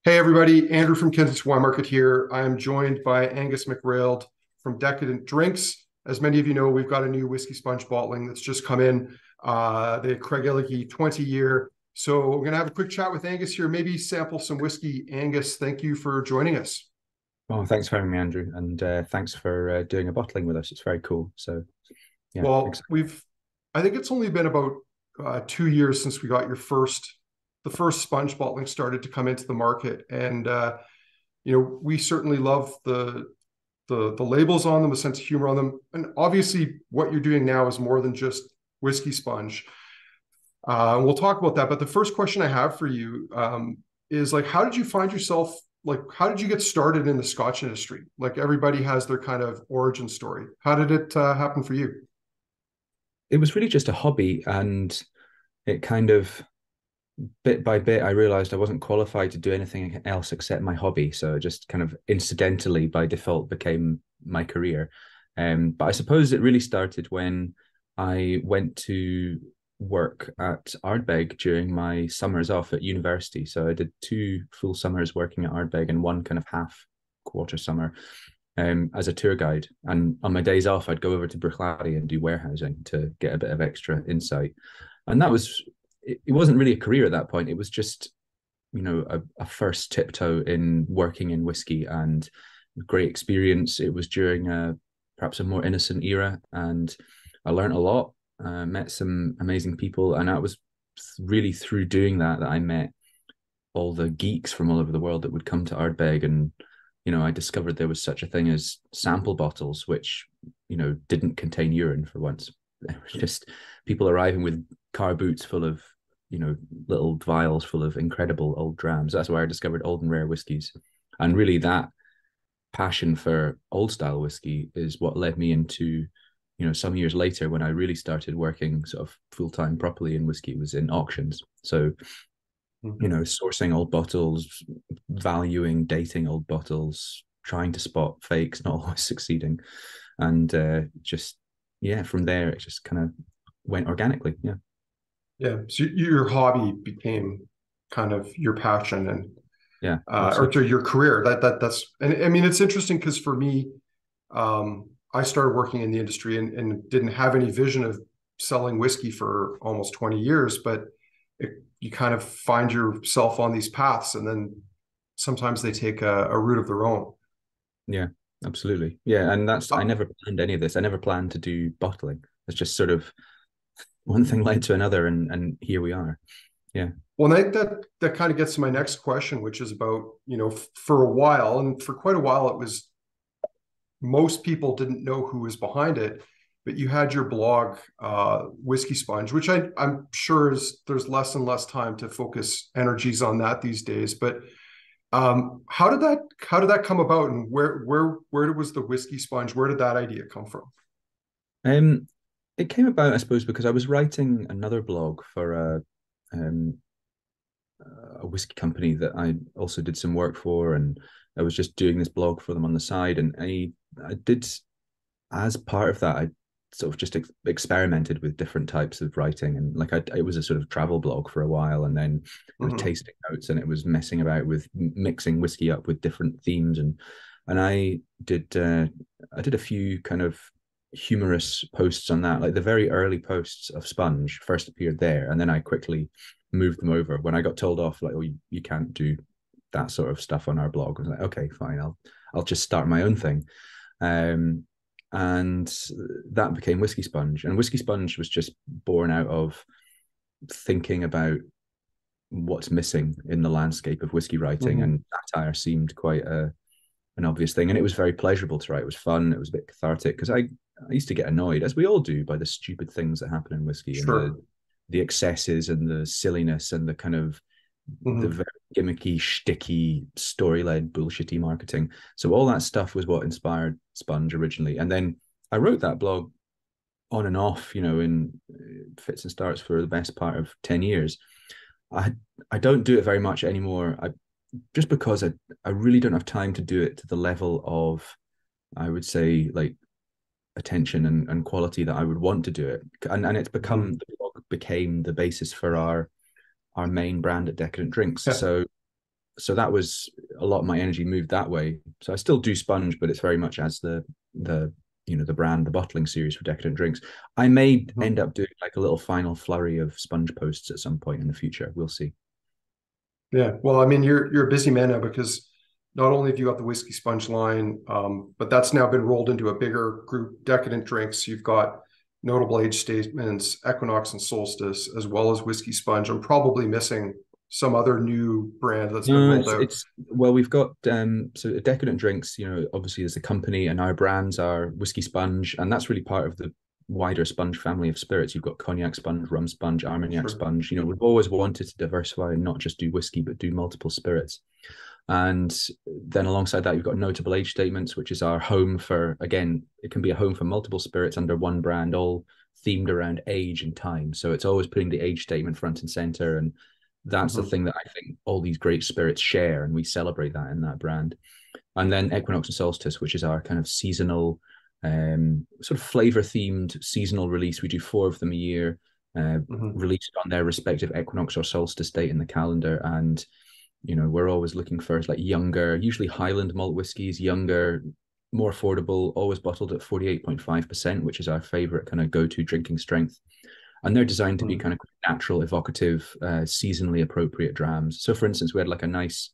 Hey everybody, Andrew from Kensington Wine Market here. I am joined by Angus MacRaild from Decadent Drinks. As many of you know, we've got a new whiskey sponge bottling that's just come in, the Craigellachie 20 year. So we're going to have a quick chat with Angus here, maybe sample some whiskey. Angus, thank you for joining us. Oh, thanks for having me, Andrew, and thanks for doing a bottling with us. It's very cool. So, yeah, Well, I think it's only been about 2 years since we got the first sponge bottling started to come into the market. And, we certainly love the labels on them, a sense of humor on them. And obviously what you're doing now is more than just whiskey sponge. And we'll talk about that. But the first question I have for you is like, how did you find yourself, like, how did you get started in the Scotch industry? Like everybody has their kind of origin story. How did it happen for you? it was really just a hobby, and it kind of bit by bit I realized I wasn't qualified to do anything else except my hobby. So it just kind of incidentally, by default, became my career. But I suppose it really started when I went to work at Ardbeg during my summers off at university. So I did 2 full summers working at Ardbeg and one kind of half quarter summer as a tour guide. And on my days off, I'd go over to Craigie and do warehousing to get a bit of extra insight. And that was, it wasn't really a career at that point. It was just, a first tiptoe in working in whiskey, and great experience. It was during perhaps a more innocent era, and I learned a lot, met some amazing people. And that was really through doing that I met all the geeks from all over the world that would come to Ardbeg. And I discovered there was such a thing as sample bottles, which didn't contain urine for once. It was just people arriving with car boots full of little vials full of incredible old drams. That's where I discovered old and rare whiskies. And really that passion for old style whiskey is what led me into, some years later, when I really started working sort of full-time properly in whiskey, was in auctions. So sourcing old bottles, valuing, dating old bottles, trying to spot fakes, not always succeeding. And from there, it just kind of went organically. Yeah. Yeah. So your hobby became kind of your passion and Yeah, or absolutely. to your career. That's and I mean it's interesting because for me, I started working in the industry and didn't have any vision of selling whiskey for almost 20 years, but you kind of find yourself on these paths, and then sometimes they take a route of their own. Yeah, absolutely. Yeah, and I Uh, never planned any of this. I never planned to do bottling. It's just sort of one thing led to another, and here we are. Yeah. well, that kind of gets to my next question, which is about, for a while, and for quite a while, it was most people didn't know who was behind it, but you had your blog, Whiskey Sponge, which I'm sure there's less and less time to focus energies on that these days. But how did that come about, and where was the Whiskey Sponge? Where did that idea come from? Um, it came about, I suppose, because I was writing another blog for um a whiskey company that I also did some work for, and I was just doing this blog for them on the side. And I did, as part of that, I sort of just experimented with different types of writing. And like it was a sort of travel blog for a while, and then it was Mhm. tasting notes, and it was messing about with mixing whiskey up with different themes. And I did a few kind of humorous posts on that. Like the very early posts of Sponge first appeared there, and then I quickly moved them over when I got told off, like, oh, you can't do that sort of stuff on our blog. I was like, okay, fine, I'll just start my own thing. Um, and that became Whiskey Sponge. And Whiskey Sponge was just born out of thinking about what's missing in the landscape of whiskey writing, Mhm. and satire seemed quite an obvious thing. And it was very pleasurable to write. It was fun. It was a bit cathartic because I used to get annoyed, as we all do, by the stupid things that happen in whiskey, and Sure. the excesses and the silliness and the kind of the Mhm. very gimmicky, shticky, story-led, bullshitty marketing. So all that stuff was what inspired Sponge originally. And then I wrote that blog on and off, in fits and starts for the best part of 10 years. I I don't do it very much anymore. Just because I really don't have time to do it to the level of, I would say, like, attention and quality that I would want to do it. And it's become, Mhm. the blog became the basis for our main brand at Decadent Drinks. Yeah. So So that was a lot of my energy moved that way. So I still do sponge, but it's very much as the the brand, the bottling series for Decadent Drinks. I may Mhm. end up doing like a little final flurry of sponge posts at some point in the future. We'll see. Yeah. Well, I mean, you're a busy man now because not only have you got the whiskey sponge line, but that's now been rolled into a bigger group, Decadent Drinks. You've got notable age statements, Equinox and Solstice, as well as whiskey sponge. I'm probably missing some other new brand that's been No, rolled out. it's well, we've got so Decadent Drinks, obviously as a company, and our brands are Whiskey Sponge, and that's really part of the wider sponge family of spirits. You've got cognac sponge, rum sponge, Armagnac Sure. sponge. We've always wanted to diversify and not just do whiskey, but do multiple spirits. And then alongside that, you've got notable age statements, which is our home for, again, it can be a home for multiple spirits under one brand, all themed around age and time. So it's always putting the age statement front and center. And that's the Mhm. thing that I think all these great spirits share, and we celebrate that in that brand. And then Equinox and Solstice, which is our kind of seasonal, sort of flavor themed seasonal release. We do 4 of them a year, Mhm. released on their respective equinox or solstice date in the calendar. And we're always looking for like younger, usually Highland malt whiskies, younger, more affordable, always bottled at 48.5%, which is our favorite kind of go-to drinking strength. And they're designed to be Mhm. kind of natural, evocative, seasonally appropriate drams. So, for instance, we had like a nice,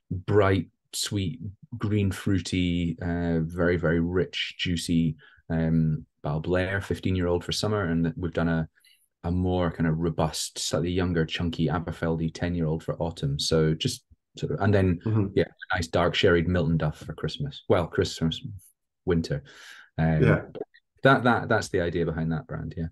bright, sweet, green, fruity, very, very rich, juicy Balblair 15-year-old for summer. And we've done a more kind of robust, slightly younger, chunky Aberfeldy 10-year-old for autumn. So just sort of, and then, Mhm. yeah, a nice dark sherried Milton Duff for Christmas. Well, Christmas, winter. Um, Yeah. that's the idea behind that brand. Yeah.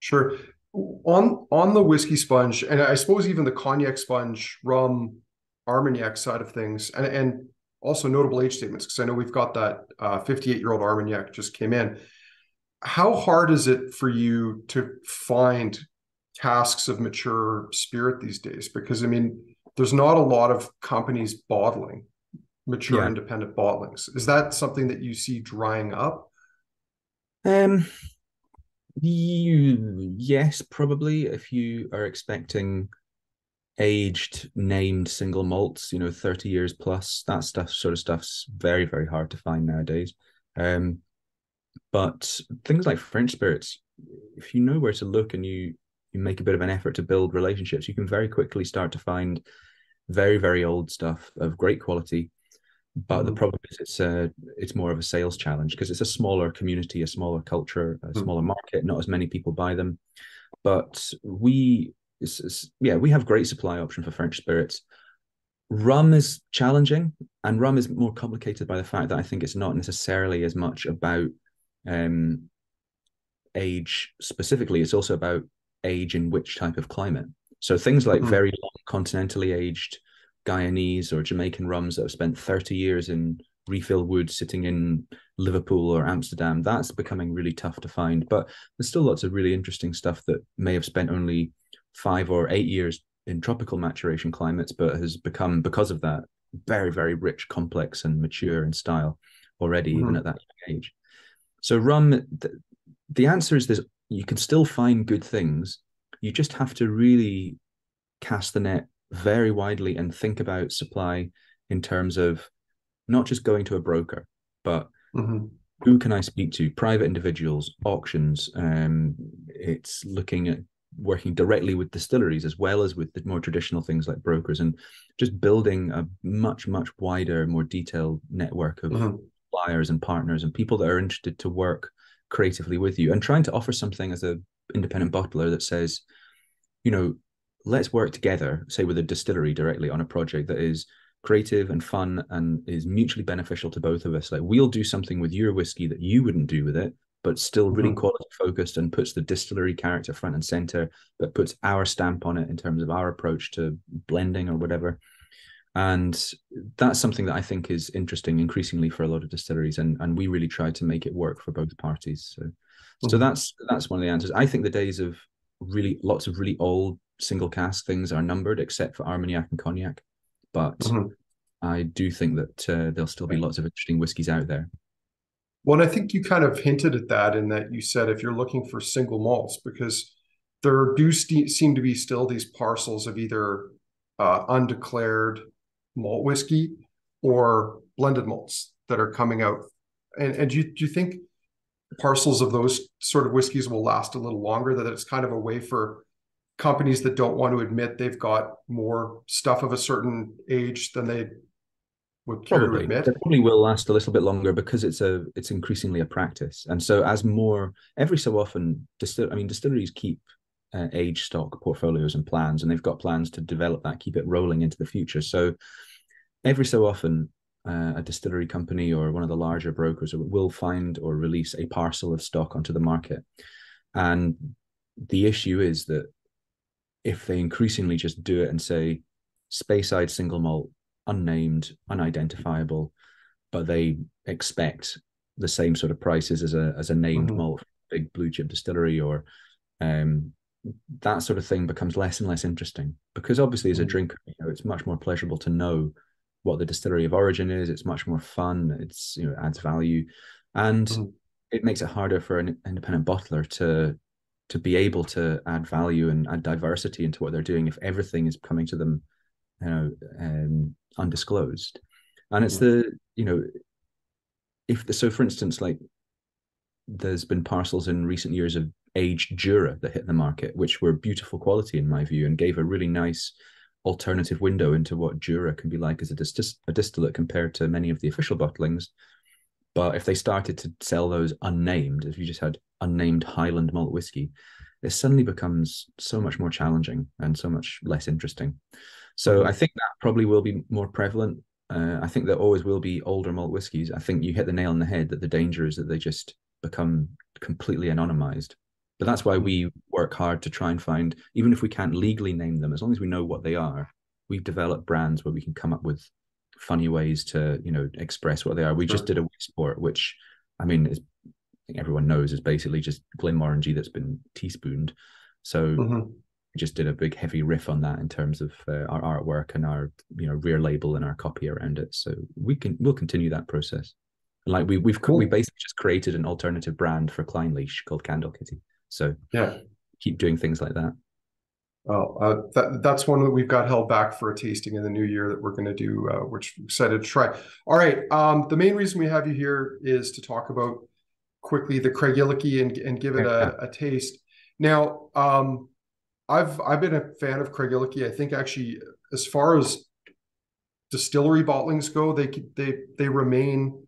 Sure. On the whiskey sponge, and I suppose even the cognac sponge, rum, Armagnac side of things, and also notable age statements, because I know we've got that 58-year-old Armagnac just came in. How hard is it for you to find casks of mature spirit these days? Because I mean, there's not a lot of companies bottling mature Yeah. independent bottlings. Is that something that you see drying up? Um, yes, probably if you are expecting aged named single malts, 30 years plus, that stuff sort of stuff's very, very hard to find nowadays. Um, but things like French spirits, if you know where to look and you make a bit of an effort to build relationships, you can very quickly start to find very, very old stuff of great quality. But the Mhm. problem is it's more of a sales challenge because it's a smaller community, a smaller culture, a Mhm. smaller market. Not as many people buy them, but yeah, we have great supply option for French spirits. Rum is challenging, and rum is more complicated by the fact that I think it's not necessarily as much about um, age specifically. It's also about age in which type of climate. So things like Mhm. very long continentally aged Guyanese or Jamaican rums that have spent 30 years in refill wood sitting in Liverpool or Amsterdam, that's becoming really tough to find. But there's still lots of really interesting stuff that may have spent only 5 or 8 years in tropical maturation climates, but has become, because of that, very, very rich, complex, and mature in style already, even at Mhm. that young age. So rum, the answer is this: you can still find good things. You just have to really cast the net very widely and think about supply in terms of not just going to a broker, but Mhm. who can I speak to? Private individuals, auctions. It's looking at working directly with distilleries as well as with the more traditional things like brokers, and just building a much, much wider, more detailed network of Mhm. suppliers and partners and people that are interested to work creatively with you, and trying to offer something as a independent bottler that says, you know, let's work together, say with a distillery directly on a project that is creative and fun and is mutually beneficial to both of us. Like we'll do something with your whiskey that you wouldn't do with it, but still really Mhm. quality focused and puts the distillery character front and center, but puts our stamp on it in terms of our approach to blending or whatever. And that's something that I think is interesting increasingly for a lot of distilleries, and we really try to make it work for both parties. So Mhm. that's one of the answers. I think the days of really lots of really old single cask things are numbered, except for Armagnac and Cognac. But Mhm. I do think that there'll still be lots of interesting whiskies out there. Well, and I think you kind of hinted at that in that you said if you're looking for single malts, because there do seem to be still these parcels of either undeclared, malt whiskey or blended malts that are coming out. And do you think parcels of those sort of whiskeys will last a little longer, that it's kind of a way for companies that don't want to admit they've got more stuff of a certain age than they would care to Probably. admit? It probably will last a little bit longer because it's increasingly a practice. And so as more every so often distilleries keep age stock portfolios and plans, and they've got plans to develop that, keep it rolling into the future. So every so often a distillery company or one of the larger brokers will find or release a parcel of stock onto the market. And the issue is that if they increasingly just do it and say Speyside single malt, unnamed, unidentifiable, but they expect the same sort of prices as a named malt, big blue chip distillery, or that sort of thing becomes less and less interesting, because obviously as a drinker, it's much more pleasurable to know what the distillery of origin is. It's much more fun. It's, it adds value, and it makes it harder for an independent bottler to be able to add value and add diversity into what they're doing if everything is coming to them, undisclosed. And it's so for instance, like there's been parcels in recent years of aged Jura that hit the market, which were beautiful quality in my view, and gave a really nice alternative window into what Jura can be like as a distillate compared to many of the official bottlings. But if they started to sell those unnamed, if you just had unnamed Highland malt whiskey, it suddenly becomes so much more challenging and so much less interesting. So I think that probably will be more prevalent. I think there always will be older malt whiskies. I think you hit the nail on the head that the danger is that they just become completely anonymized. But that's why we work hard to try and find, even if we can't legally name them, as long as we know what they are, we've developed brands where we can come up with funny ways to, express what they are. We just did a Whisky, which, I think everyone knows is basically just Glenmorangie that's been teaspooned. So we just did a big heavy riff on that in terms of our artwork and our, rear label and our copy around it. So we'll continue that process. Like we basically just created an alternative brand for Craigellachie called Candle-Kitty. So keep doing things like that. Well, that's one that we've got held back for a tasting in the new year that we're going to do, which I'm excited to try. All right. The main reason we have you here is to talk about quickly the Craigellachie and give it a taste. Now, I've been a fan of Craigellachie. I think actually, as far as distillery bottlings go, they remain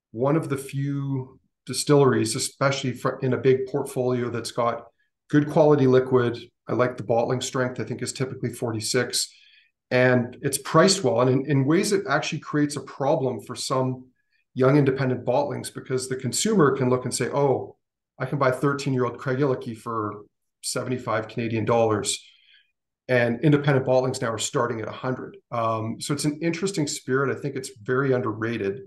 one of the few distilleries, especially in a big portfolio that's got good quality liquid. I like the bottling strength. I think is typically 46, and it's priced well. And in ways, it actually creates a problem for some young independent bottlings, because the consumer can look and say, "Oh, I can buy 13-year-old Craigellachie for 75 Canadian dollars," and independent bottlings now are starting at 100. So it's an interesting spirit. I think it's very underrated.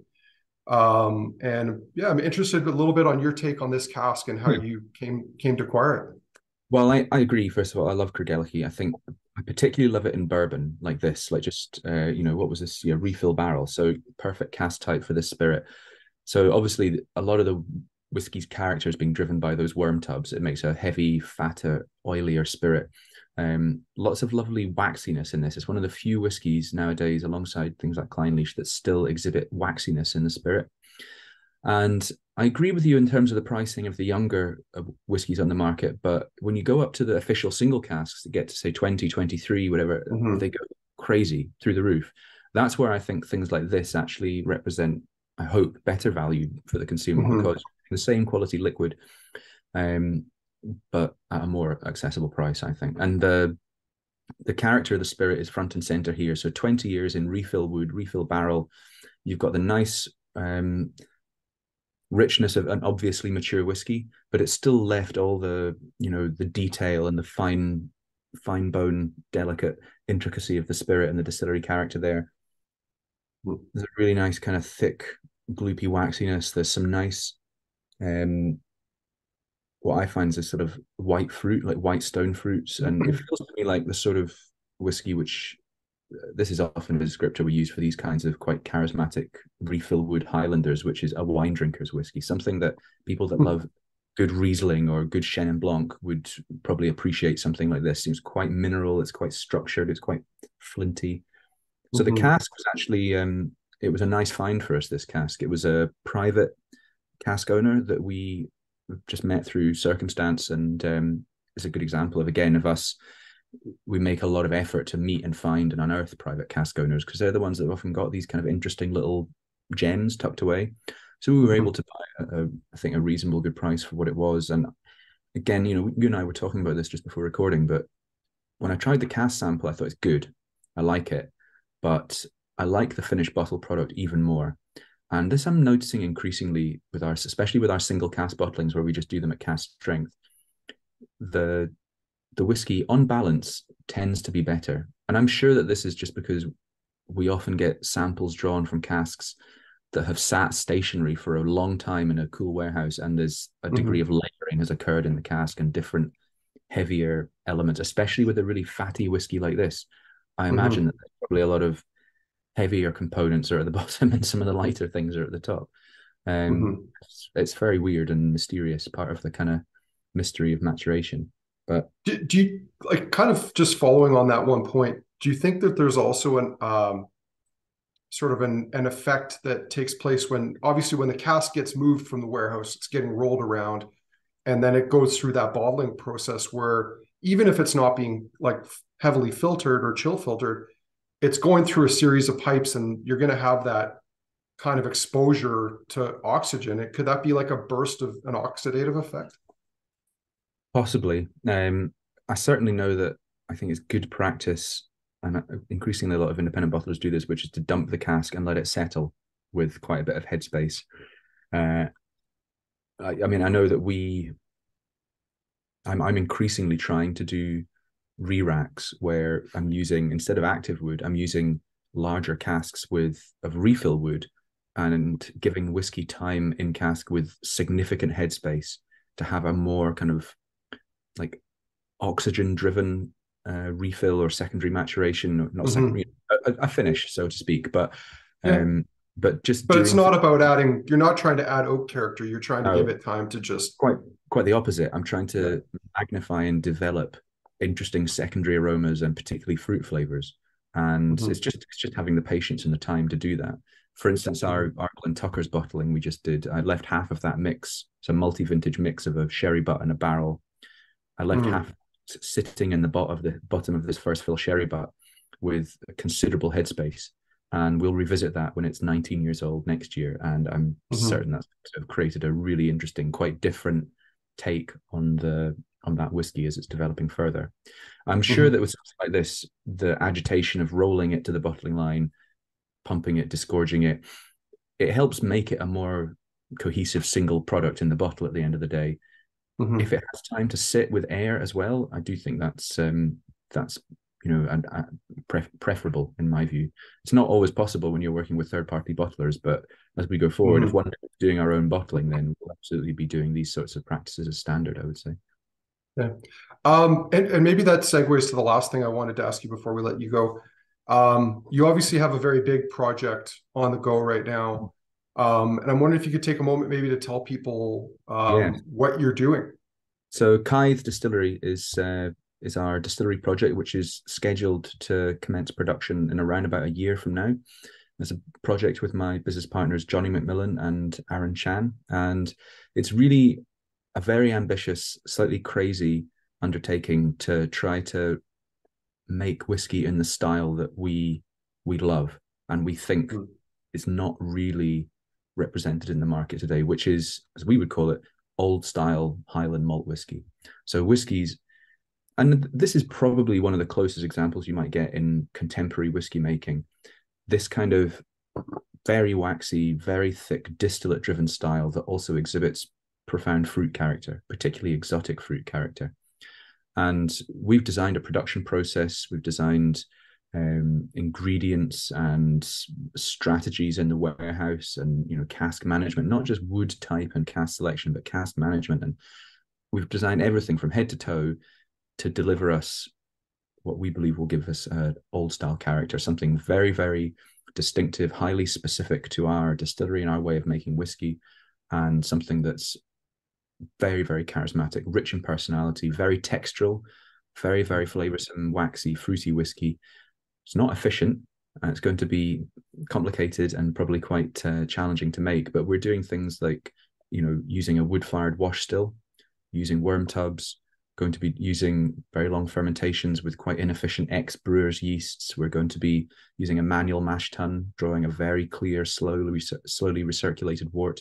And yeah, I'm interested a little bit on your take on this cask and how you came to acquire it. Well, I agree. First of all, I love Craigellachie. I think I particularly love it in bourbon like this, like just what was this? Yeah, refill barrel. So perfect cask type for this spirit. So obviously, a lot of the whiskey's character is being driven by those worm tubs. It makes a heavy, fatter, oilier spirit. Lots of lovely waxiness in this. It's one of the few whiskies nowadays, alongside things like Craigellachie, that still exhibit waxiness in the spirit. And I agree with you in terms of the pricing of the younger whiskies on the market, but when you go up to the official single casks that get to say 20, 23, whatever, they go crazy through the roof. That's where I think things like this actually represent, I hope, better value for the consumer, because the same quality liquid, but at a more accessible price, I think. And the character of the spirit is front and center here. So 20 years in refill wood, refill barrel. You've got the nice richness of an obviously mature whiskey, but it's still left all the, the detail and the fine bone, delicate intricacy of the spirit and the distillery character there. There's a really nice kind of thick, gloopy waxiness. There's some nice, what I find is a sort of white fruit, like white stone fruits. And it feels to me like the sort of whiskey which, this is often a descriptor we use for these kinds of quite charismatic refill wood Highlanders, which is a wine drinker's whiskey, something that people that love good Riesling or good Chenin Blanc would probably appreciate. Something like this seems quite mineral, it's quite structured, it's quite flinty. So the Hmm. cask was actually it was a nice find for us, this cask. It was a private cask owner that we just met through circumstance, and it's a good example of, again, of us. We make a lot of effort to meet and find and unearth private cask owners, because they're the ones that have often got these kind of interesting little gems tucked away. So we were able Hmm. to buy, I think, a reasonable good price for what it was. And again, you and I were talking about this just before recording, but when I tried the cask sample, I thought it's good. I like it, but I like the finished bottle product even more. And this I'm noticing increasingly with our, especially with our single cask bottlings, where we just do them at cask strength. The the whiskey on balance tends to be better. And I'm sure that this is just because we often get samples drawn from casks that have sat stationary for a long time in a cool warehouse, and there's a degree Hmm. of layering has occurred in the cask and different heavier elements, especially with a really fatty whiskey like this. I imagine Hmm. that there's probably a lot of heavier components are at the bottom and some of the lighter things are at the top. Hmm. It's very weird and mysterious, part of the kind of mystery of maturation. But Do you like, kind of just following on that one point? Do you think that there's also an sort of an effect that takes place when, obviously, when the cask gets moved from the warehouse, it's getting rolled around, and then it goes through that bottling process where, even if it's not being like heavily filtered or chill filtered, it's going through a series of pipes, and you're going to have that kind of exposure to oxygen. Could that be like a burst of an oxidative effect? possibly. I certainly know that I think it's good practice, and increasingly a lot of independent bottlers do this, which is to dump the cask and let it settle with quite a bit of headspace. Uh, I mean, I know that I'm increasingly trying to do re-racks where I'm using, instead of active wood, I'm using larger casks with of refill wood, and giving whiskey time in cask with significant headspace to have a more kind of like oxygen driven refill or secondary maturation, not secondary, Hmm. a finish, so to speak. Yeah. Um, but just But it's doing not about adding, you're not trying to add oak character. You're trying to give no, it time to just, quite quite the opposite. I'm trying yeah. to magnify and develop interesting secondary aromas and particularly fruit flavors. And Hmm. it's just having the patience and the time to do that. For instance, Hmm. our Tucker's bottling we just did, I left half of that mix, it's a multi-vintage mix of a sherry butt and a barrel. I left half Hmm. sitting in the bottom of this first fill sherry butt with a considerable headspace. And we'll revisit that when it's 19 years old next year. And I'm Hmm. certain that's sort of created a really interesting, quite different take on the on that whiskey as it's developing further. I'm sure that Hmm. with something like this, the agitation of rolling it to the bottling line, pumping it, disgorging it, it helps make it a more cohesive single product in the bottle at the end of the day. If Hmm. it has time to sit with air as well, I do think that's preferable in my view. It's not always possible when you're working with third party bottlers, but as we go forward, if Hmm. one day we're doing our own bottling, then we'll absolutely be doing these sorts of practices as standard, I would say. Yeah. And maybe that segues to the last thing I wanted to ask you before we let you go. You obviously have a very big project on the go right now. And I'm wondering if you could take a moment maybe to tell people Yeah. what you're doing. So Kaithe Distillery is our distillery project, which is scheduled to commence production in around about a year from now. There's a project with my business partners Johnny McMillan and Aaron Chan, and it's really a very ambitious, slightly crazy undertaking to try to make whiskey in the style that we love and we think Mm. is not really represented in the market today, which is, as we would call it, old style Highland malt whiskey. So whiskies, and this is probably one of the closest examples you might get in contemporary whiskey making. This kind of very waxy, very thick distillate driven style that also exhibits profound fruit character, particularly exotic fruit character. And we've designed a production process, we've designed ingredients and strategies in the warehouse, and cask management, not just wood type and cask selection, but cask management. And we've designed everything from head to toe to deliver us what we believe will give us an old style character, something very, very distinctive, highly specific to our distillery and our way of making whiskey, and something that's very, very charismatic, rich in personality, very textural, very, very flavorsome, waxy, fruity whiskey. It's not efficient. It's going to be complicated and probably quite challenging to make, but we're doing things like, using a wood-fired wash still, using worm tubs, going to be using very long fermentations with quite inefficient ex-brewers yeasts. We're going to be using a manual mash tun, drawing a very clear, slowly recirculated wort.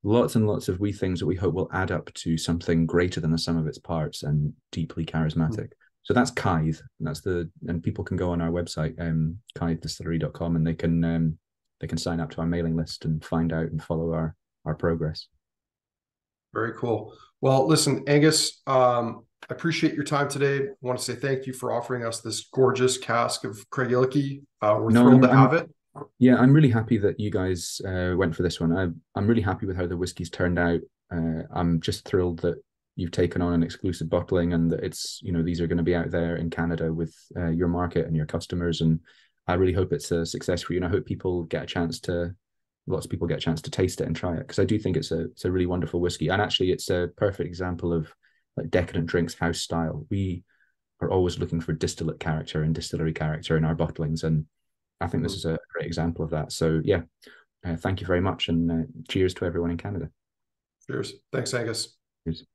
Lots and lots of wee things that we hope will add up to something greater than the sum of its parts and deeply charismatic. So that's Kaithe. And people can go on our website, kaithedistillery.com, and they can sign up to our mailing list and find out and follow our progress. Very cool. Well, listen, Angus, I appreciate your time today. I want to say thank you for offering us this gorgeous cask of Craigellachie. We're No, thrilled to have it. Yeah, I'm really happy that you guys went for this one. I'm really happy with how the whiskey's turned out. I'm just thrilled that you've taken on an exclusive bottling and that these are going to be out there in Canada with your market and your customers. And I really hope it's a success for you. And I hope lots of people get a chance to taste it and try it, because I do think it's a really wonderful whiskey. And actually, it's a perfect example of like Decadent Drinks house style. We are always looking for distillate character and distillery character in our bottlings, and I think this is a great example of that. So yeah, thank you very much, and cheers to everyone in Canada. Cheers. Thanks, Angus. Cheers.